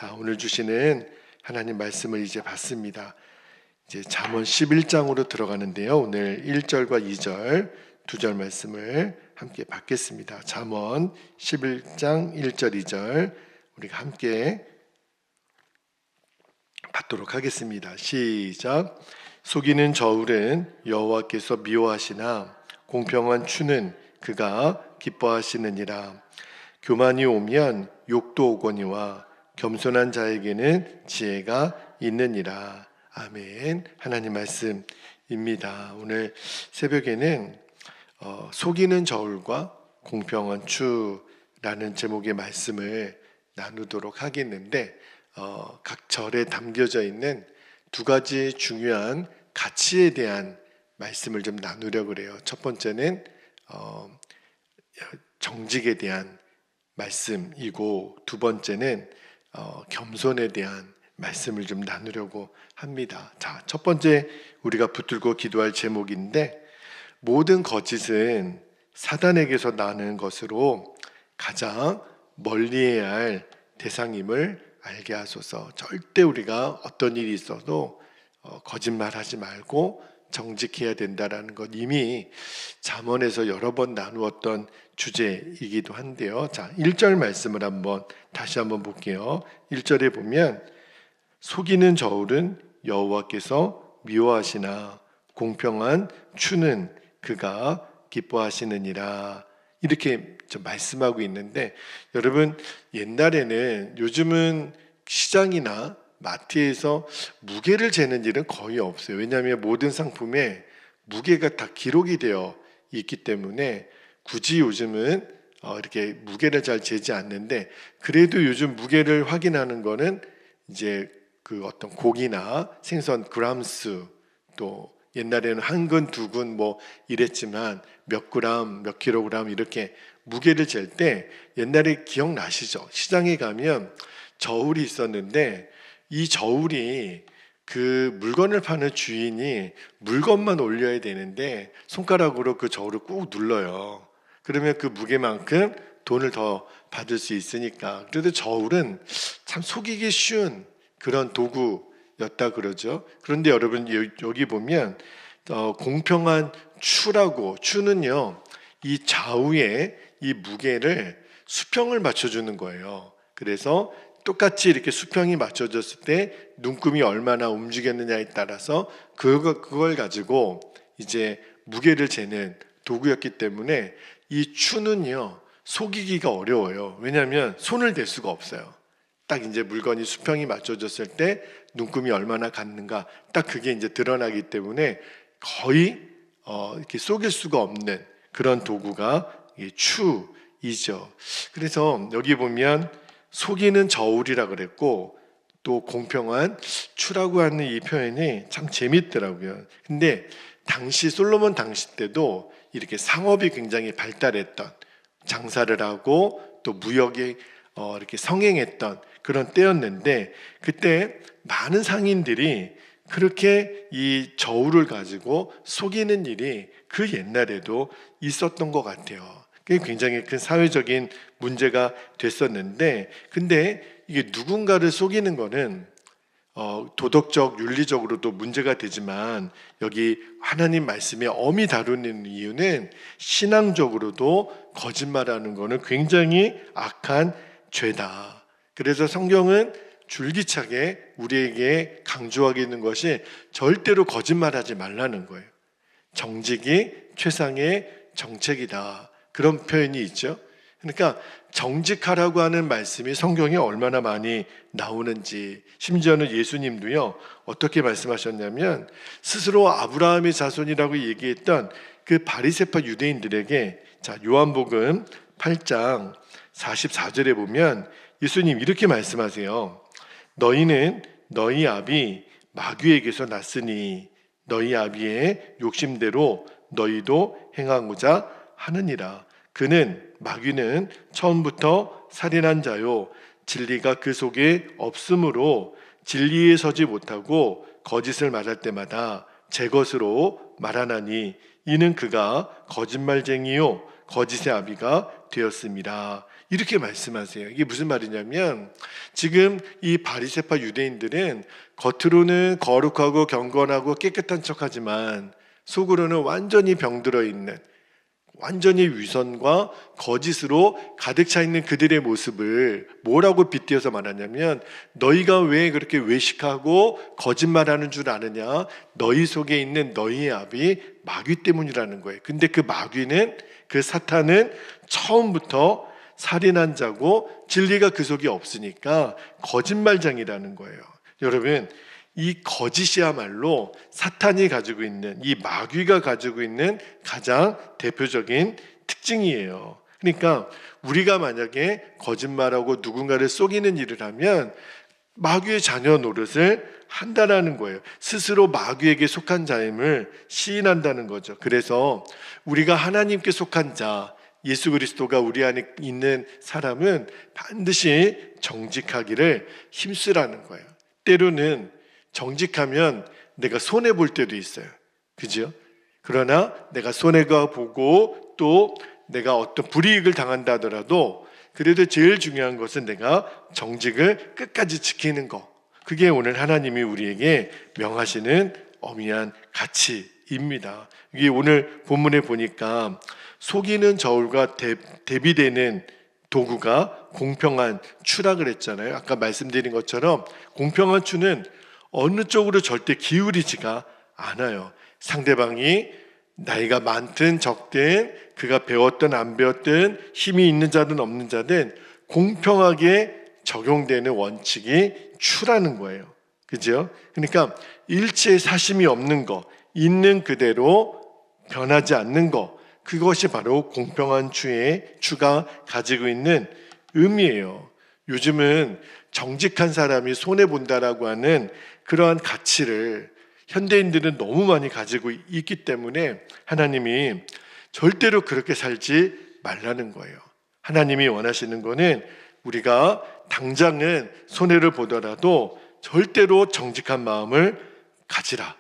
자, 오늘 주시는 하나님 말씀을 이제 봤습니다. 이제 잠언 11장으로 들어가는데요. 오늘 1절과 2절 두 절 말씀을 함께 받겠습니다. 잠언 11장 1절 2절 우리가 함께 받도록 하겠습니다. 시작. 속이는 저울은 여호와께서 미워하시나 공평한 추는 그가 기뻐하시느니라. 교만이 오면 욕도 오거니와 겸손한 자에게는 지혜가 있느니라. 아멘. 하나님 말씀입니다. 오늘 새벽에는 속이는 저울과 공평한 추라는 제목의 말씀을 나누도록 하겠는데 각 절에 담겨져 있는 두 가지 중요한 가치에 대한 말씀을 좀 나누려고 그래요. 첫 번째는 정직에 대한 말씀이고 두 번째는 겸손에 대한 말씀을 좀 나누려고 합니다. 자, 첫 번째 우리가 붙들고 기도할 제목인데, 모든 거짓은 사단에게서 나는 것으로 가장 멀리해야 할 대상임을 알게 하소서. 절대 우리가 어떤 일이 있어도 거짓말하지 말고 정직해야 된다라는 것, 이미 잠언에서 여러 번 나누었던 주제이기도 한데요. 자, 1절 말씀을 다시 한번 볼게요. 1절에 보면 속이는 저울은 여호와께서 미워하시나 공평한 추는 그가 기뻐하시느니라. 이렇게 좀 말씀하고 있는데, 여러분, 옛날에는, 요즘은 시장이나 마트에서 무게를 재는 일은 거의 없어요. 왜냐하면 모든 상품에 무게가 다 기록이 되어 있기 때문에 굳이 요즘은 이렇게 무게를 잘 재지 않는데, 그래도 요즘 무게를 확인하는 거는 이제 그 어떤 고기나 생선 그람수, 또 옛날에는 한 근, 두 근 뭐 이랬지만 몇 그램, 몇 킬로그램 이렇게 무게를 잴 때, 옛날에 기억나시죠? 시장에 가면 저울이 있었는데 이 저울이 그 물건을 파는 주인이 물건만 올려야 되는데 손가락으로 그 저울을 꾹 눌러요. 그러면 그 무게만큼 돈을 더 받을 수 있으니까. 그래도 저울은 참 속이기 쉬운 그런 도구였다 그러죠. 그런데 여러분, 여기 보면 공평한 추라고, 추는요, 이 좌우에 이 무게를 수평을 맞춰주는 거예요. 그래서 똑같이 이렇게 수평이 맞춰졌을 때 눈금이 얼마나 움직였느냐에 따라서 그걸 가지고 이제 무게를 재는 도구였기 때문에 이 추는요, 속이기가 어려워요. 왜냐하면 손을 댈 수가 없어요. 딱 이제 물건이 수평이 맞춰졌을 때 눈금이 얼마나 갔는가, 딱 그게 이제 드러나기 때문에 거의 이렇게 속일 수가 없는 그런 도구가 추이죠. 그래서 여기 보면 속이는 저울이라 그랬고, 또 공평한 추라고 하는 이 표현이 참 재밌더라고요. 근데 솔로몬 당시 때도 이렇게 상업이 굉장히 발달했던, 장사를 하고 또 무역에 이렇게 성행했던 그런 때였는데, 그때 많은 상인들이 그렇게 이 저울을 가지고 속이는 일이 그 옛날에도 있었던 것 같아요. 그게 굉장히 큰 사회적인 문제가 됐었는데, 근데 이게 누군가를 속이는 거는 도덕적, 윤리적으로도 문제가 되지만, 여기 하나님 말씀에 엄히 다루는 이유는 신앙적으로도 거짓말하는 거는 굉장히 악한 죄다. 그래서 성경은 줄기차게 우리에게 강조하고 있는 것이 절대로 거짓말하지 말라는 거예요. 정직이 최상의 정책이다, 그런 표현이 있죠. 그러니까 정직하라고 하는 말씀이 성경에 얼마나 많이 나오는지, 심지어는 예수님도요, 어떻게 말씀하셨냐면, 스스로 아브라함의 자손이라고 얘기했던 그 바리새파 유대인들에게, 자, 요한복음 8장 44절에 보면 예수님 이렇게 말씀하세요. 너희는 너희 아비 마귀에게서 났으니 너희 아비의 욕심대로 너희도 행하고자 하느니라. 마귀는 처음부터 살인한 자요, 진리가 그 속에 없으므로 진리에 서지 못하고 거짓을 말할 때마다 제 것으로 말하나니 이는 그가 거짓말쟁이요 거짓의 아비가 되었습니다. 이렇게 말씀하세요. 이게 무슨 말이냐면 지금 이 바리새파 유대인들은 겉으로는 거룩하고 경건하고 깨끗한 척하지만 속으로는 완전히 병들어 있는, 완전히 위선과 거짓으로 가득 차 있는 그들의 모습을 뭐라고 빗대어서 말하냐면 너희가 왜 그렇게 외식하고 거짓말하는 줄 아느냐, 너희 속에 있는 너희의 압이 마귀 때문이라는 거예요. 근데 그 마귀는, 그 사탄은 처음부터 살인한 자고 진리가 그 속에 없으니까 거짓말장이라는 거예요. 여러분, 이 거짓이야말로 사탄이 가지고 있는, 이 마귀가 가지고 있는 가장 대표적인 특징이에요. 그러니까 우리가 만약에 거짓말하고 누군가를 속이는 일을 하면 마귀의 자녀 노릇을 한다라는 거예요. 스스로 마귀에게 속한 자임을 시인한다는 거죠. 그래서 우리가 하나님께 속한 자, 예수 그리스도가 우리 안에 있는 사람은 반드시 정직하기를 힘쓰라는 거예요. 때로는 정직하면 내가 손해볼 때도 있어요. 그죠? 그러나 내가 손해가 보고 또 내가 어떤 불이익을 당한다 하더라도 그래도 제일 중요한 것은 내가 정직을 끝까지 지키는 거. 그게 오늘 하나님이 우리에게 명하시는 어미한 가치입니다. 이게 오늘 본문에 보니까 속이는 저울과 대비되는 도구가 공평한 추락을 했잖아요. 아까 말씀드린 것처럼 공평한 추는 어느 쪽으로 절대 기울이지가 않아요. 상대방이 나이가 많든 적든, 그가 배웠든 안 배웠든, 힘이 있는 자든 없는 자든 공평하게 적용되는 원칙이 추라는 거예요. 그죠? 그러니까 일체 사심이 없는 거, 있는 그대로 변하지 않는 거, 그것이 바로 공평한 추가 가지고 있는 의미예요. 요즘은 정직한 사람이 손해본다라고 하는 그러한 가치를 현대인들은 너무 많이 가지고 있기 때문에 하나님이 절대로 그렇게 살지 말라는 거예요. 하나님이 원하시는 거는 우리가 당장은 손해를 보더라도 절대로 정직한 마음을 가지라.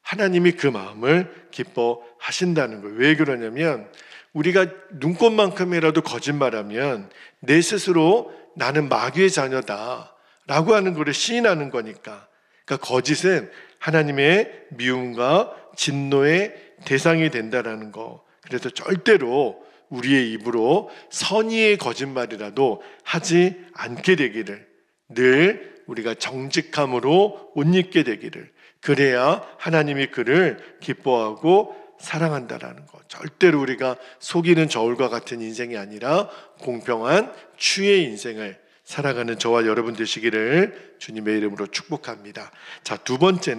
하나님이 그 마음을 기뻐하신다는 거예요. 왜 그러냐면 우리가 눈꽃만큼이라도 거짓말하면 내 스스로 나는 마귀의 자녀다 라고 하는 것을 시인하는 거니까. 그러니까 거짓은 하나님의 미움과 진노의 대상이 된다라는 거. 그래서 절대로 우리의 입으로 선의의 거짓말이라도 하지 않게 되기를, 늘 우리가 정직함으로 옷 입게 되기를, 그래야 하나님이 그를 기뻐하고 사랑한다라는 것. 절대로 우리가 속이는 저울과 같은 인생이 아니라 공평한 추의 인생을 살아가는 저와 여러분 되시기를 주님의 이름으로 축복합니다. 자, 두 번째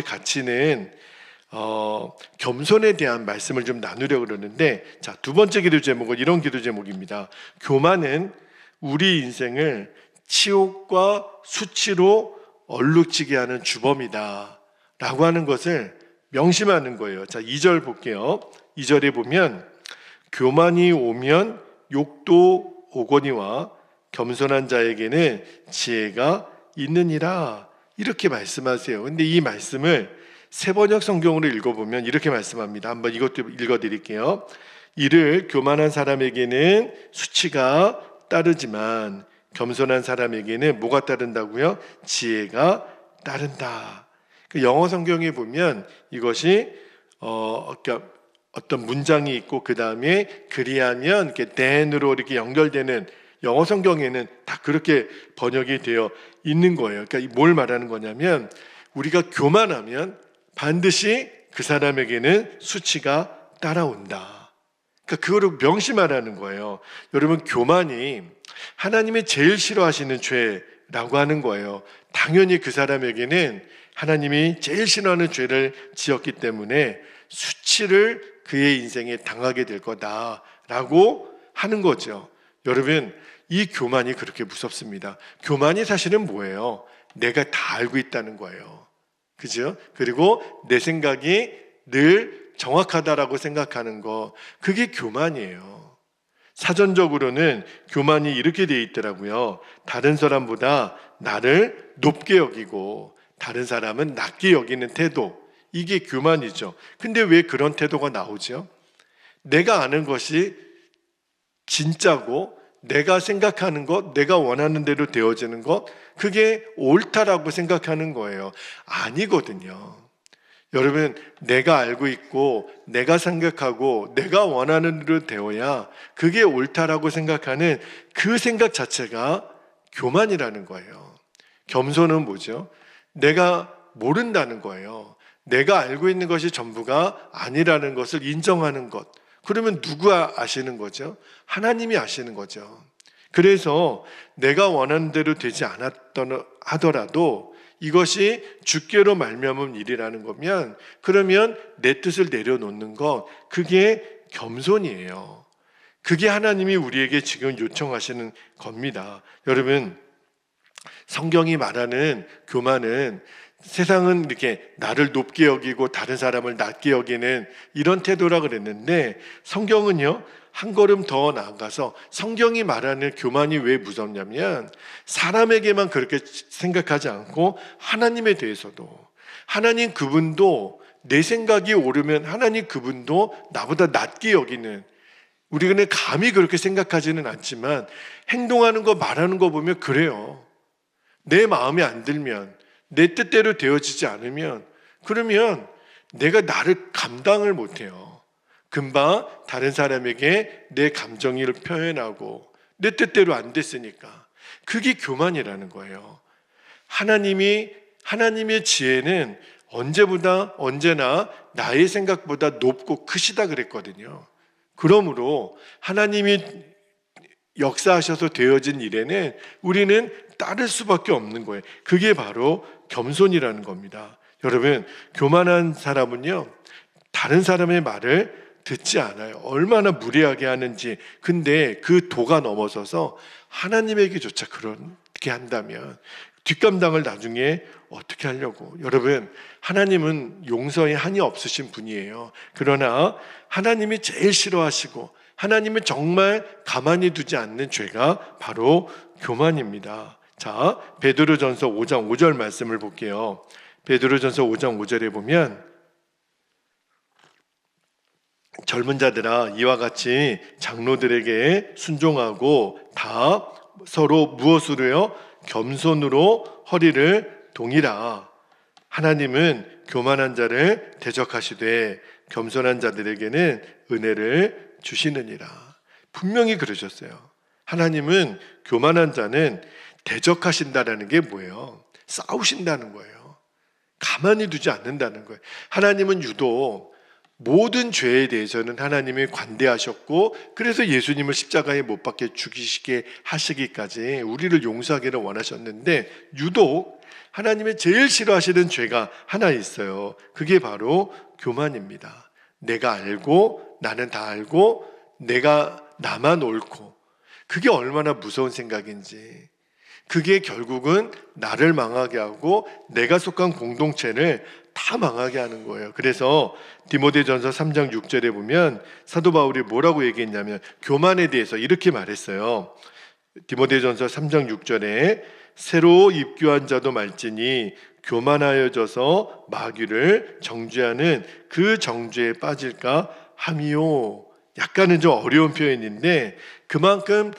가치는 겸손에 대한 말씀을 좀 나누려고 그러는데, 자, 두 번째 기도 제목은 이런 기도 제목입니다. 교만은 우리 인생을 치욕과 수치로 얼룩지게 하는 주범이다 라고 하는 것을 명심하는 거예요. 자, 2절 볼게요. 2절에 보면 교만이 오면 욕도 오거니와 겸손한 자에게는 지혜가 있느니라, 이렇게 말씀하세요. 근데 이 말씀을 새번역 성경으로 읽어보면 이렇게 말씀합니다. 한번 이것도 읽어드릴게요. 이를 교만한 사람에게는 수치가 따르지만 겸손한 사람에게는 뭐가 따른다고요? 지혜가 따른다. 영어 성경에 보면 이것이 어떤 문장이 있고 그 다음에 그리하면 이렇게 then으로 이렇게 연결되는, 영어 성경에는 다 그렇게 번역이 되어 있는 거예요. 그러니까 뭘 말하는 거냐면 우리가 교만하면 반드시 그 사람에게는 수치가 따라온다. 그러니까 그거를 명심하라는 거예요. 여러분, 교만이 하나님이 제일 싫어하시는 죄라고 하는 거예요. 당연히 그 사람에게는 하나님이 제일 싫어하는 죄를 지었기 때문에 수치를 그의 인생에 당하게 될 거다라고 하는 거죠. 여러분, 이 교만이 그렇게 무섭습니다. 교만이 사실은 뭐예요? 내가 다 알고 있다는 거예요. 그죠? 그리고 내 생각이 늘 정확하다라고 생각하는 거, 그게 교만이에요. 사전적으로는 교만이 이렇게 되어 있더라고요. 다른 사람보다 나를 높게 여기고 다른 사람은 낮게 여기는 태도, 이게 교만이죠. 근데 왜 그런 태도가 나오죠? 내가 아는 것이 진짜고 내가 생각하는 것, 내가 원하는 대로 되어지는 것, 그게 옳다라고 생각하는 거예요. 아니거든요. 여러분, 내가 알고 있고 내가 생각하고 내가 원하는 대로 되어야 그게 옳다라고 생각하는 그 생각 자체가 교만이라는 거예요. 겸손은 뭐죠? 내가 모른다는 거예요. 내가 알고 있는 것이 전부가 아니라는 것을 인정하는 것. 그러면 누가 아시는 거죠? 하나님이 아시는 거죠. 그래서 내가 원하는 대로 되지 않았던 하더라도 이것이 주께로 말미암은 일이라는 거면, 그러면 내 뜻을 내려놓는 것, 그게 겸손이에요. 그게 하나님이 우리에게 지금 요청하시는 겁니다. 여러분, 성경이 말하는 교만은 세상은 이렇게 나를 높게 여기고 다른 사람을 낮게 여기는 이런 태도라 그랬는데, 성경은요 한 걸음 더 나아가서 성경이 말하는 교만이 왜 무섭냐면, 사람에게만 그렇게 생각하지 않고 하나님에 대해서도, 하나님 그분도 내 생각이 옳으면 하나님 그분도 나보다 낮게 여기는, 우리는 감히 그렇게 생각하지는 않지만 행동하는 거 말하는 거 보면 그래요. 내 마음에 안 들면, 내 뜻대로 되어지지 않으면, 그러면 내가 나를 감당을 못해요. 금방 다른 사람에게 내 감정을 표현하고 내 뜻대로 안 됐으니까. 그게 교만이라는 거예요. 하나님의 지혜는 언제나 나의 생각보다 높고 크시다 그랬거든요. 그러므로 하나님이 역사하셔서 되어진 일에는 우리는 따를 수밖에 없는 거예요. 그게 바로 겸손이라는 겁니다. 여러분, 교만한 사람은요 다른 사람의 말을 듣지 않아요. 얼마나 무례하게 하는지. 근데 그 도가 넘어서서 하나님에게조차 그렇게 한다면 뒷감당을 나중에 어떻게 하려고. 여러분, 하나님은 용서에 한이 없으신 분이에요. 그러나 하나님이 제일 싫어하시고 하나님은 정말 가만히 두지 않는 죄가 바로 교만입니다. 자, 베드로전서 5장 5절 말씀을 볼게요. 베드로전서 5장 5절에 보면, 젊은 자들아 이와 같이 장로들에게 순종하고 다 서로 무엇으로요? 겸손으로 허리를 동이라. 하나님은 교만한 자를 대적하시되 겸손한 자들에게는 은혜를 주시느니라. 분명히 그러셨어요. 하나님은 교만한 자는 대적하신다라는 게 뭐예요? 싸우신다는 거예요. 가만히 두지 않는다는 거예요. 하나님은 유독 모든 죄에 대해서는 하나님이 관대하셨고, 그래서 예수님을 십자가에 못 박혀 죽이시게 하시기까지 우리를 용서하기를 원하셨는데, 유독 하나님의 제일 싫어하시는 죄가 하나 있어요. 그게 바로 교만입니다. 내가 알고 나는 다 알고 나만 옳고, 그게 얼마나 무서운 생각인지. 그게 결국은 나를 망하게 하고 내가 속한 공동체를 다 망하게 하는 거예요. 그래서 디모데전서 3장 6절에 보면 사도 바울이 뭐라고 얘기했냐면, 교만에 대해서 이렇게 말했어요. 디모데전서 3장 6절에 새로 입교한 자도 말지니 교만하여져서 마귀를 정죄하는 그 정죄에 빠질까 함이요. 약간은 좀 어려운 표현인데, 그만큼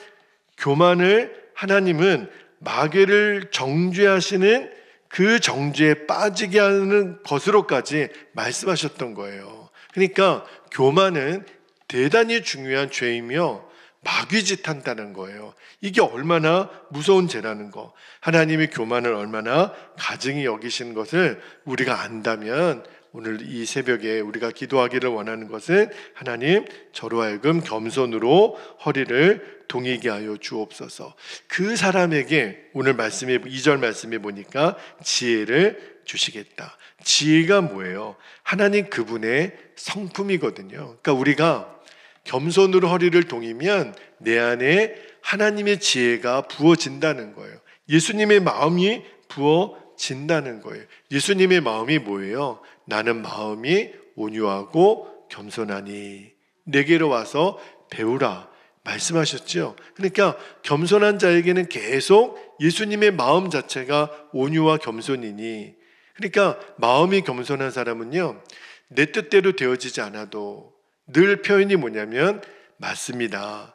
교만을 하나님은 마귀를 정죄하시는 그 정죄에 빠지게 하는 것으로까지 말씀하셨던 거예요. 그러니까 교만은 대단히 중요한 죄이며 마귀짓 한다는 거예요. 이게 얼마나 무서운 죄라는 거, 하나님이 교만을 얼마나 가증히 여기시는 것을 우리가 안다면, 오늘 이 새벽에 우리가 기도하기를 원하는 것은, 하나님 저로 하여금 겸손으로 허리를 동이게 하여 주옵소서. 그 사람에게 오늘 말씀에 2절 말씀에 보니까 지혜를 주시겠다. 지혜가 뭐예요? 하나님 그분의 성품이거든요. 그러니까 우리가 겸손으로 허리를 동이면 내 안에 하나님의 지혜가 부어진다는 거예요. 예수님의 마음이 부어진다는 거예요. 예수님의 마음이 뭐예요? 나는 마음이 온유하고 겸손하니 내게로 와서 배우라 말씀하셨죠. 그러니까 겸손한 자에게는 계속 예수님의 마음 자체가 온유와 겸손이니, 그러니까 마음이 겸손한 사람은요 내 뜻대로 되어지지 않아도 늘 표현이 뭐냐면 맞습니다.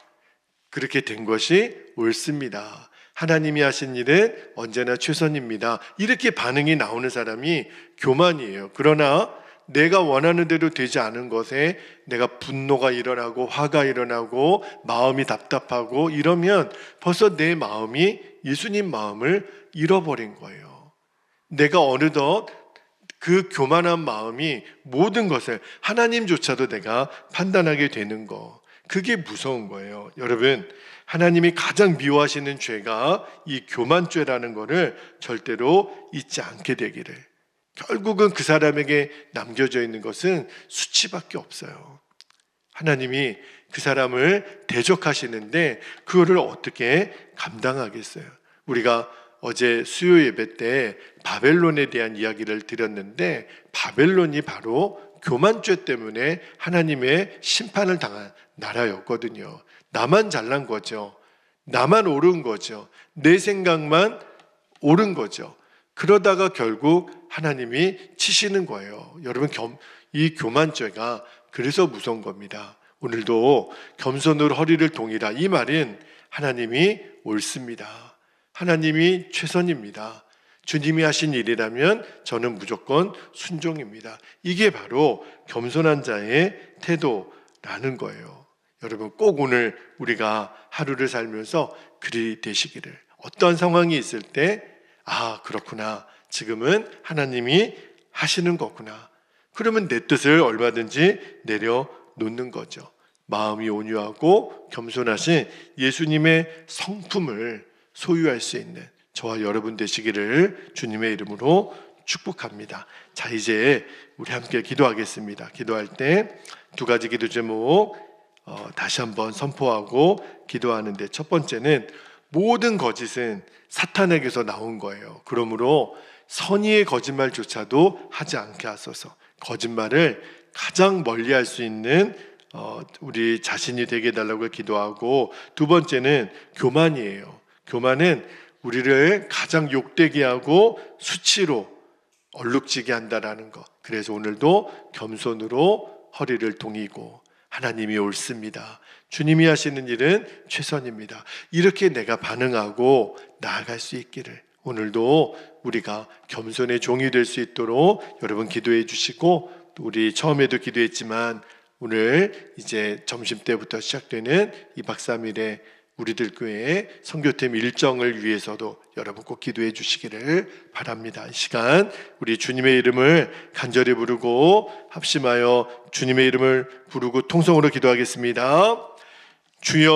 그렇게 된 것이 옳습니다. 하나님이 하신 일은 언제나 최선입니다. 이렇게 반응이 나오는 사람이 교만이에요. 그러나 내가 원하는 대로 되지 않은 것에 내가 분노가 일어나고 화가 일어나고 마음이 답답하고 이러면 벌써 내 마음이 예수님 마음을 잃어버린 거예요. 내가 어느덧 그 교만한 마음이 모든 것을 하나님조차도 내가 판단하게 되는 거, 그게 무서운 거예요. 여러분, 하나님이 가장 미워하시는 죄가 이 교만죄라는 것을 절대로 잊지 않게 되기를. 결국은 그 사람에게 남겨져 있는 것은 수치밖에 없어요. 하나님이 그 사람을 대적하시는데 그거를 어떻게 감당하겠어요? 우리가 어제 수요 예배 때 바벨론에 대한 이야기를 드렸는데, 바벨론이 바로 교만죄 때문에 하나님의 심판을 당한 나라였거든요. 나만 잘난 거죠. 나만 옳은 거죠. 내 생각만 옳은 거죠. 그러다가 결국 하나님이 치시는 거예요. 여러분, 이 교만죄가 그래서 무서운 겁니다. 오늘도 겸손으로 허리를 동이라, 이 말은 하나님이 옳습니다. 하나님이 최선입니다. 주님이 하신 일이라면 저는 무조건 순종입니다. 이게 바로 겸손한 자의 태도라는 거예요. 여러분, 꼭 오늘 우리가 하루를 살면서 그리 되시기를. 어떤 상황이 있을 때 그렇구나, 지금은 하나님이 하시는 거구나, 그러면 내 뜻을 얼마든지 내려놓는 거죠. 마음이 온유하고 겸손하신 예수님의 성품을 소유할 수 있는 저와 여러분 되시기를 주님의 이름으로 축복합니다. 자, 이제 우리 함께 기도하겠습니다. 기도할 때 두 가지 기도 제목 다시 한번 선포하고 기도하는데, 첫 번째는 모든 거짓은 사탄에게서 나온 거예요. 그러므로 선의의 거짓말조차도 하지 않게 하소서. 거짓말을 가장 멀리할 수 있는 우리 자신이 되게 해달라고 기도하고, 두 번째는 교만이에요. 교만은 우리를 가장 욕되게 하고 수치로 얼룩지게 한다라는 것. 그래서 오늘도 겸손으로 허리를 동이고, 하나님이 옳습니다, 주님이 하시는 일은 최선입니다, 이렇게 내가 반응하고 나아갈 수 있기를, 오늘도 우리가 겸손의 종이 될 수 있도록 여러분 기도해 주시고, 또 우리 처음에도 기도했지만 오늘 이제 점심때부터 시작되는 2박 3일의 우리들 교회의 선교팀 일정을 위해서도 여러분 꼭 기도해 주시기를 바랍니다. 이 시간 우리 주님의 이름을 간절히 부르고 합심하여 주님의 이름을 부르고 통성으로 기도하겠습니다. 주여